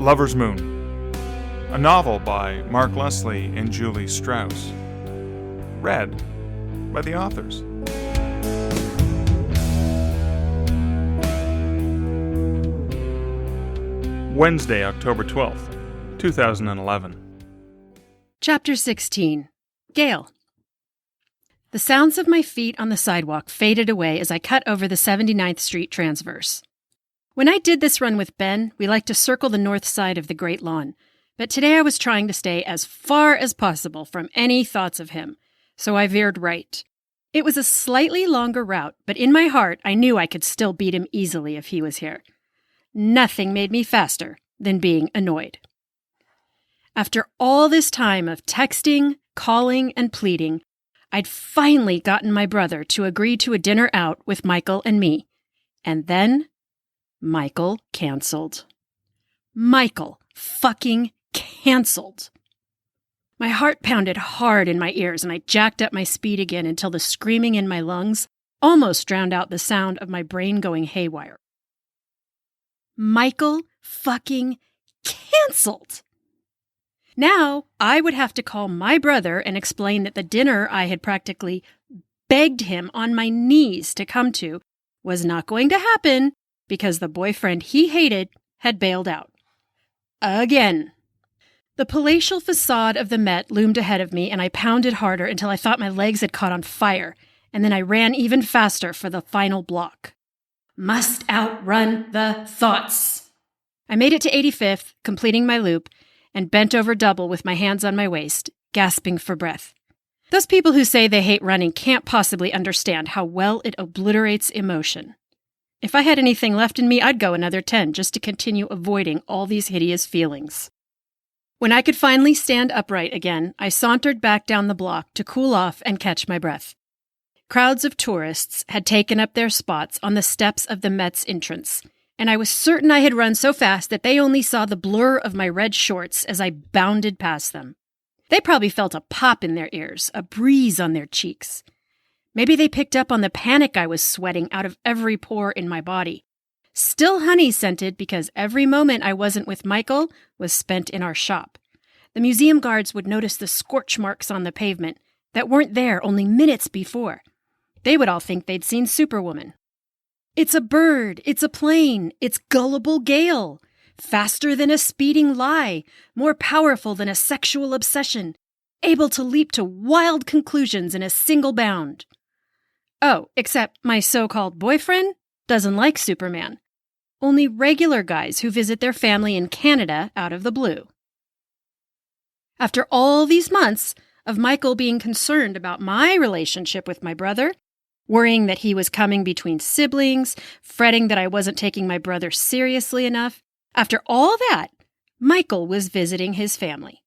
Lover's Moon, a novel by Mark Leslie and Julie Strauss. Read by the authors. Wednesday, October 12th, 2011. Chapter 16. Gail. The sounds of my feet on the sidewalk faded away as I cut over the 79th Street transverse. When I did this run with Ben, we liked to circle the north side of the Great Lawn, but today I was trying to stay as far as possible from any thoughts of him, so I veered right. It was a slightly longer route, but in my heart I knew I could still beat him easily if he was here. Nothing made me faster than being annoyed. After all this time of texting, calling, and pleading, I'd finally gotten my brother to agree to a dinner out with Michael and me. And then Michael canceled. Michael fucking canceled. My heart pounded hard in my ears and I jacked up my speed again until the screaming in my lungs almost drowned out the sound of my brain going haywire. Michael fucking canceled. Now I would have to call my brother and explain that the dinner I had practically begged him on my knees to come to was not going to happen because the boyfriend he hated had bailed out. Again. The palatial facade of the Met loomed ahead of me, and I pounded harder until I thought my legs had caught on fire, and then I ran even faster for the final block. Must outrun the thoughts. I made it to 85th, completing my loop, and bent over double with my hands on my waist, gasping for breath. Those people who say they hate running can't possibly understand how well it obliterates emotion. If I had anything left in me, I'd go another 10 just to continue avoiding all these hideous feelings. When I could finally stand upright again, I sauntered back down the block to cool off and catch my breath. Crowds of tourists had taken up their spots on the steps of the Met's entrance, and I was certain I had run so fast that they only saw the blur of my red shorts as I bounded past them. They probably felt a pop in their ears, a breeze on their cheeks. Maybe they picked up on the panic I was sweating out of every pore in my body. Still honey-scented because every moment I wasn't with Michael was spent in our shop. The museum guards would notice the scorch marks on the pavement that weren't there only minutes before. They would all think they'd seen Superwoman. It's a bird, it's a plane, it's gullible Gail. Faster than a speeding lie, more powerful than a sexual obsession, able to leap to wild conclusions in a single bound. Oh, except my so-called boyfriend doesn't like Superman. Only regular guys who visit their family in Canada out of the blue. After all these months of Michael being concerned about my relationship with my brother, worrying that he was coming between siblings, fretting that I wasn't taking my brother seriously enough, after all that, Michael was visiting his family.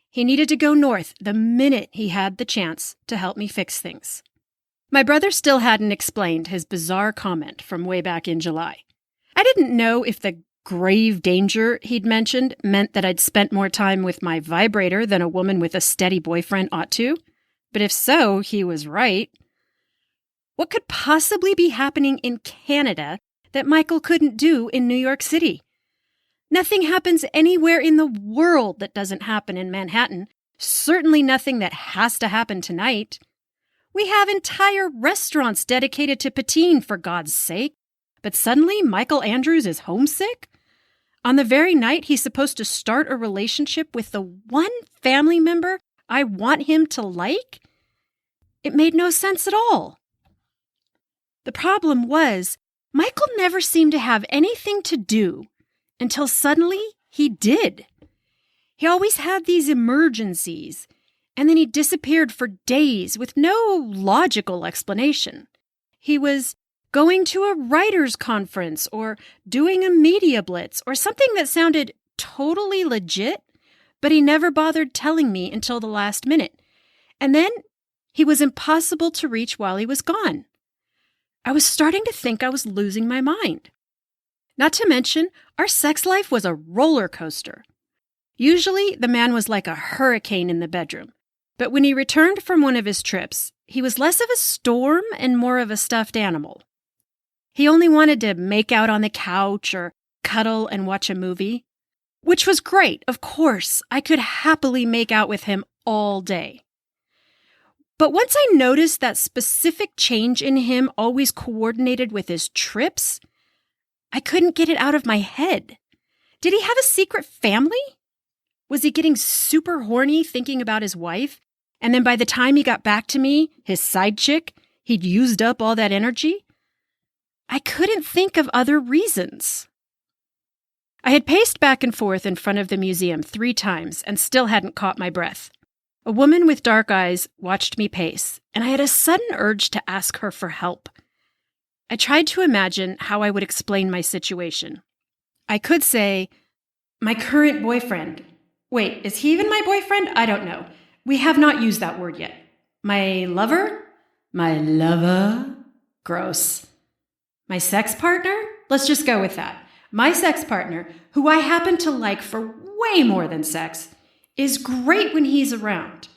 He needed to go north the minute he had the chance to help me fix things. My brother still hadn't explained his bizarre comment from way back in July. I didn't know if the grave danger he'd mentioned meant that I'd spent more time with my vibrator than a woman with a steady boyfriend ought to, but if so, he was right. What could possibly be happening in Canada that Michael couldn't do in New York City? Nothing happens anywhere in the world that doesn't happen in Manhattan. Certainly nothing that has to happen tonight. We have entire restaurants dedicated to poutine, for God's sake. But suddenly Michael Andrews is homesick? On the very night he's supposed to start a relationship with the one family member I want him to like? It made no sense at all. The problem was, Michael never seemed to have anything to do until suddenly he did. He always had these emergencies, and then he disappeared for days with no logical explanation. He was going to a writer's conference or doing a media blitz or something that sounded totally legit, but he never bothered telling me until the last minute. And then he was impossible to reach while he was gone. I was starting to think I was losing my mind. Not to mention, our sex life was a roller coaster. Usually, the man was like a hurricane in the bedroom. But when he returned from one of his trips, he was less of a storm and more of a stuffed animal. He only wanted to make out on the couch or cuddle and watch a movie. which was great. Of course, I could happily make out with him all day. But once I noticed that specific change in him always coordinated with his trips, I couldn't get it out of my head. Did he have a secret family? Was he getting super horny thinking about his wife? And then by the time he got back to me, his side chick, he'd used up all that energy? I couldn't think of other reasons. I had paced back and forth in front of the museum 3 times and still hadn't caught my breath. A woman with dark eyes watched me pace, and I had a sudden urge to ask her for help. I tried to imagine how I would explain my situation. I could say, my current boyfriend. Wait, is he even my boyfriend? I don't know. We have not used that word yet. My lover? My lover? Gross. My sex partner? Let's just go with that. My sex partner, who I happen to like for way more than sex, is great when he's around.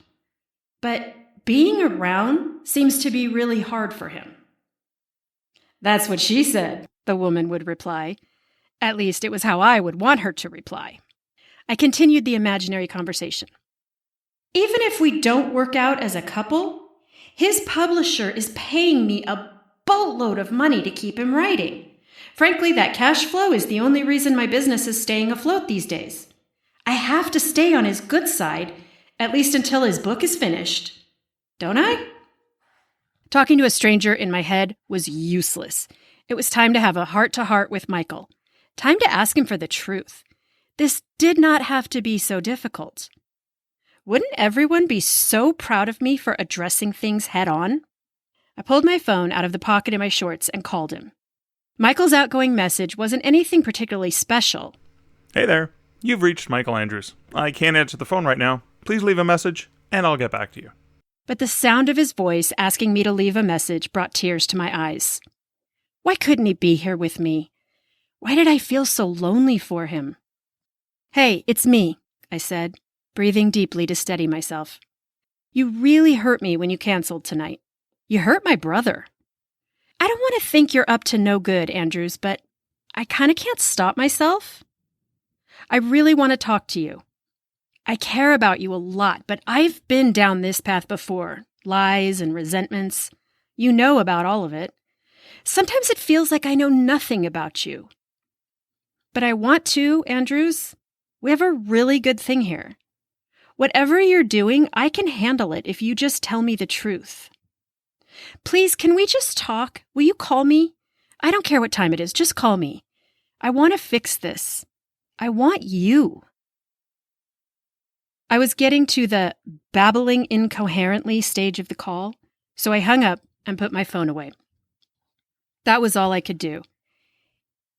But being around seems to be really hard for him. That's what she said, the woman would reply. At least it was how I would want her to reply. I continued the imaginary conversation. Even if we don't work out as a couple, his publisher is paying me a boatload of money to keep him writing. Frankly, that cash flow is the only reason my business is staying afloat these days. I have to stay on his good side, at least until his book is finished. Don't I? Talking to a stranger in my head was useless. It was time to have a heart-to-heart with Michael. Time to ask him for the truth. This did not have to be so difficult. Wouldn't everyone be so proud of me for addressing things head-on? I pulled my phone out of the pocket of my shorts and called him. Michael's outgoing message wasn't anything particularly special. Hey there. You've reached Michael Andrews. I can't answer the phone right now. Please leave a message, and I'll get back to you. But the sound of his voice asking me to leave a message brought tears to my eyes. Why couldn't he be here with me? Why did I feel so lonely for him? Hey, it's me, I said, breathing deeply to steady myself. You really hurt me when you canceled tonight. You hurt my brother. I don't want to think you're up to no good, Andrews, but I kind of can't stop myself. I really want to talk to you. I care about you a lot, but I've been down this path before. Lies and resentments. You know about all of it. Sometimes it feels like I know nothing about you. But I want to, Andrews. We have a really good thing here. Whatever you're doing, I can handle it if you just tell me the truth. Please, can we just talk? Will you call me? I don't care what time it is. Just call me. I want to fix this. I want you. I was getting to the babbling incoherently stage of the call, so I hung up and put my phone away. That was all I could do.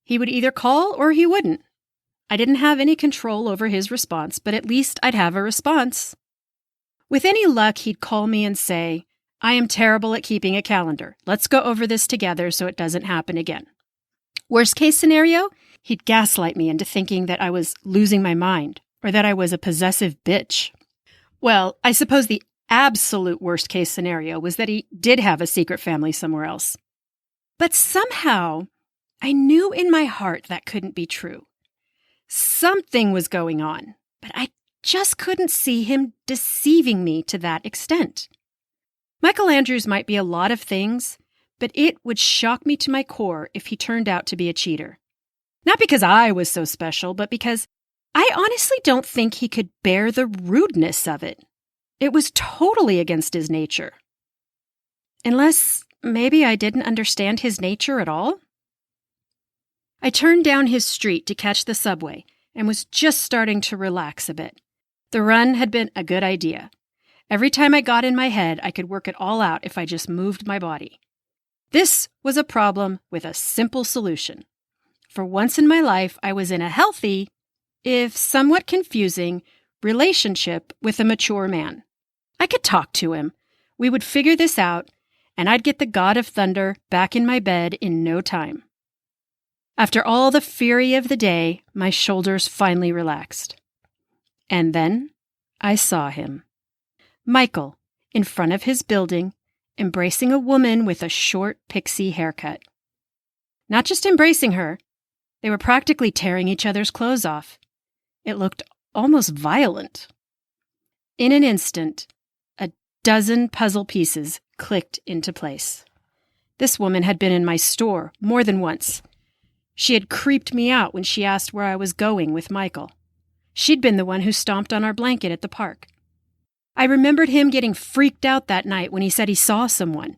He would either call or he wouldn't. I didn't have any control over his response, but at least I'd have a response. With any luck, he'd call me and say, I am terrible at keeping a calendar. Let's go over this together so it doesn't happen again. Worst case scenario, he'd gaslight me into thinking that I was losing my mind or that I was a possessive bitch. Well, I suppose the absolute worst case scenario was that he did have a secret family somewhere else. But somehow, I knew in my heart that couldn't be true. Something was going on, but I just couldn't see him deceiving me to that extent. Michael Andrews might be a lot of things, but it would shock me to my core if he turned out to be a cheater. Not because I was so special, but because I honestly don't think he could bear the rudeness of it. It was totally against his nature. Unless maybe I didn't understand his nature at all? I turned down his street to catch the subway and was just starting to relax a bit. The run had been a good idea. Every time I got in my head, I could work it all out if I just moved my body. This was a problem with a simple solution. For once in my life, I was in a healthy, if somewhat confusing, relationship with a mature man. I could talk to him. We would figure this out, and I'd get the God of Thunder back in my bed in no time. After all the fury of the day, my shoulders finally relaxed. And then I saw him. Michael, in front of his building, embracing a woman with a short pixie haircut. Not just embracing her, they were practically tearing each other's clothes off. It looked almost violent. In an instant, a dozen puzzle pieces clicked into place. This woman had been in my store more than once. She had creeped me out when she asked where I was going with Michael. She'd been the one who stomped on our blanket at the park. I remembered him getting freaked out that night when he said he saw someone,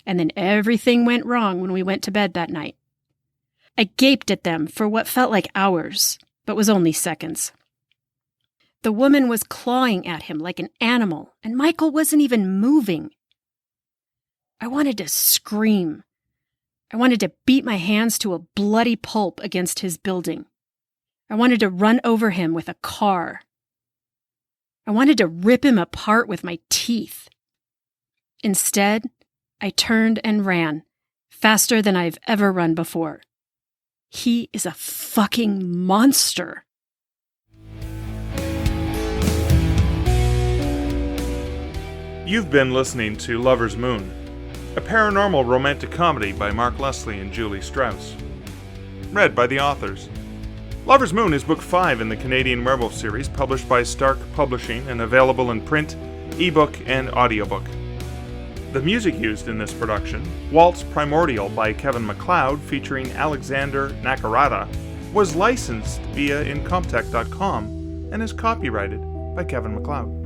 and then everything went wrong when we went to bed that night. I gaped at them for what felt like hours, but was only seconds. The woman was clawing at him like an animal, and Michael wasn't even moving. I wanted to scream. I wanted to beat my hands to a bloody pulp against his building. I wanted to run over him with a car. I wanted to rip him apart with my teeth. Instead, I turned and ran, faster than I've ever run before. He is a fucking monster. You've been listening to Lover's Moon, a paranormal romantic comedy by Mark Leslie and Julie Strauss. Read by the authors. Lover's Moon is book 5 in the Canadian Werewolf Series, published by Stark Publishing and available in print, ebook, and audiobook. The music used in this production, Waltz Primordial by Kevin MacLeod featuring Alexander Nakarada, was licensed via Incomptech.com and is copyrighted by Kevin MacLeod.